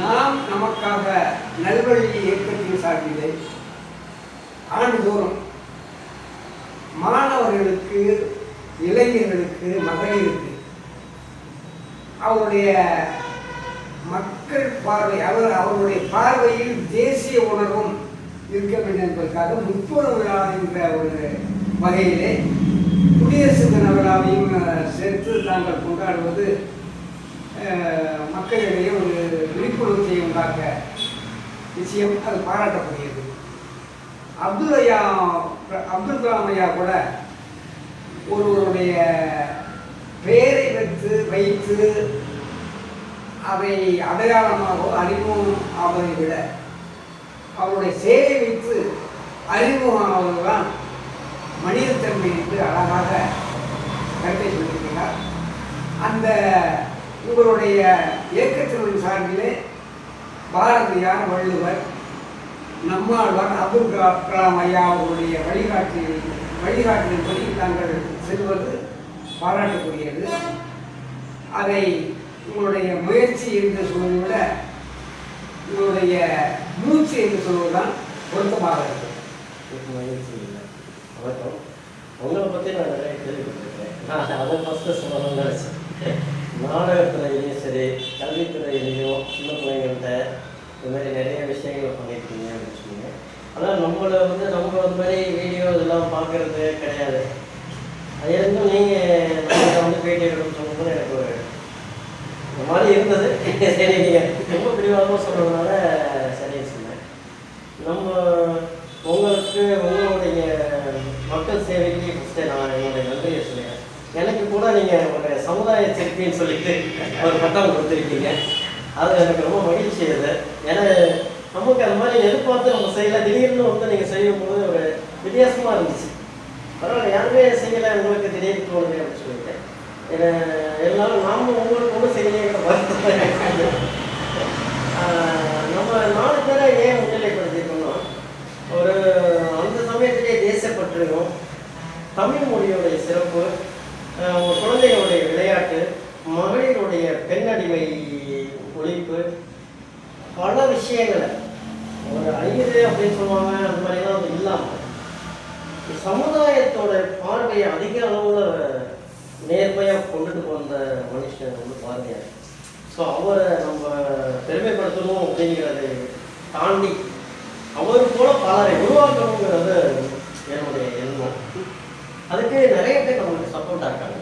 நாம் நமக்காக நல்வழி இயக்கத்தின் சார்பிலே ஆண்டுதோறும் மாணவர்களுக்கு, இளைஞர்களுக்கு, மகளிருக்கு அவருடைய மக்கள் பார்வை, அவருடைய பார்வையில் தேசிய உணர்வும் இருக்க வேண்டும் என்பதற்காக முற்போர் விழா என்ற ஒரு வகையிலே குடியரசு தின விழாவையும் சேர்த்து தாங்கள் கொண்டாடுவது மக்களிடையே ஒரு விழிப்புணர்ச்சியை உண்டாக்க விஷயம். அது பாராட்டக்கூடியது. அப்துல் கலாம் ஐயா கூட ஒருவருடைய பெயரை வைத்து அதை அடையாளமாக அறிமுகம் ஆவதை விட அவருடைய செயலை வைத்து அறிமுகம் ஆவதுதான் மனிதத்தன்மை என்று அழகாக கருத்தை சொல்லியிருக்கிறார். அந்த உங்களுடைய இயக்கத்தினுடைய சார்பிலே பாரதியார், வள்ளுவர், நம்மாழ்வார், அப்துல் கலாம் ஐயா அவர்களுடைய வழிகாட்டின்படி தாங்கள் செல்வது பாராட்டக்கூடியது. அதை உங்களுடைய முயற்சி என்று சொல்வதை விட உங்களுடைய மூச்சு என்று சொல்வதுதான் பொருத்தமாக இருக்கும். மகிழ்ச்சி இல்லை. வணக்கம். உங்களை பற்றி நான் நிறைய கேள்விப்பட்டிருக்கேன். நான் அதை ஃபஸ்ட்டு சொல்லணும்னு நினச்சேன். நாடகத்துறையிலையும் சரி, கல்வித்துறையிலையும் சின்ன பிள்ளைங்கள்ட்ட இது மாதிரி நிறைய விஷயங்கள் பண்ணியிருக்கீங்க அப்படின்னு சொன்னீங்க. ஆனால் நம்ம அந்த மாதிரி வீடியோ இதெல்லாம் பார்க்குறது கிடையாது. அது இருந்தும் நீங்கள் பேட்டி எடுக்கணும்னு சொல்லும்போது எனக்கு ஒரு இந்த மாதிரி இருந்தது. சரி, நீங்கள் ரொம்ப பிடிவாதமாக சொல்கிறதுனால சரின்னு சொன்னேன். உங்களுடைய மக்கள் சேவைக்கு ஃபஸ்ட்டு நான் என்னுடைய நன்றியை சொல்லுவேன். எனக்கு கூட நீங்கள் ஒரு சமுதாய சிற்பின்னு சொல்லிட்டு ஒரு பட்டம் கொடுத்துருக்கீங்க. அது எனக்கு ரொம்ப மகிழ்ச்சி. அது ஏன்னா நமக்கு அந்த மாதிரி எதிர்பார்த்து நம்ம செய்யலை. திடீர்னு நீங்கள் செய்யும்போது ஒரு வித்தியாசமாக இருந்துச்சு. பரவாயில்ல, யாருமே செய்யலை, உங்களுக்கு திடீர்னு தோணுது அப்படின்னு சொல்லிட்டு எல்லாரும் நாம உங்களுக்கு ஒன்றும் செய்யலைங்கிற வருத்தம். நம்ம 4 பேரை ஏன் முன்னிலைப்படுத்திருக்கோம்னா, ஒரு அந்த சமயத்திலே தேசப்பற்றியும், தமிழ் மொழியுடைய சிறப்பு, குழந்தைகளுடைய விளையாட்டு, மகளிருடைய பெண்ணடிமை ஒழிப்பு, பல விஷயங்களை ஒரு அழியுது அப்படின்னு சொல்லுவாங்க. அந்த மாதிரிலாம் அது இல்லாமல் சமுதாயத்தோட பார்வையை அதிக அளவில் நேர்மையாக கொண்டுட்டு போன மனுஷன் பாரதியார். ஸோ அவரை நம்ம பெருமைப்படுத்தணும் அப்படிங்கிறதை தாண்டி அவர் போல பலரை உருவாக்கணுங்கிறது என்னுடைய எண்ணம். அதுக்கு நிறைய பேர் நம்மளுக்கு சப்போர்ட்டாக இருக்காங்க.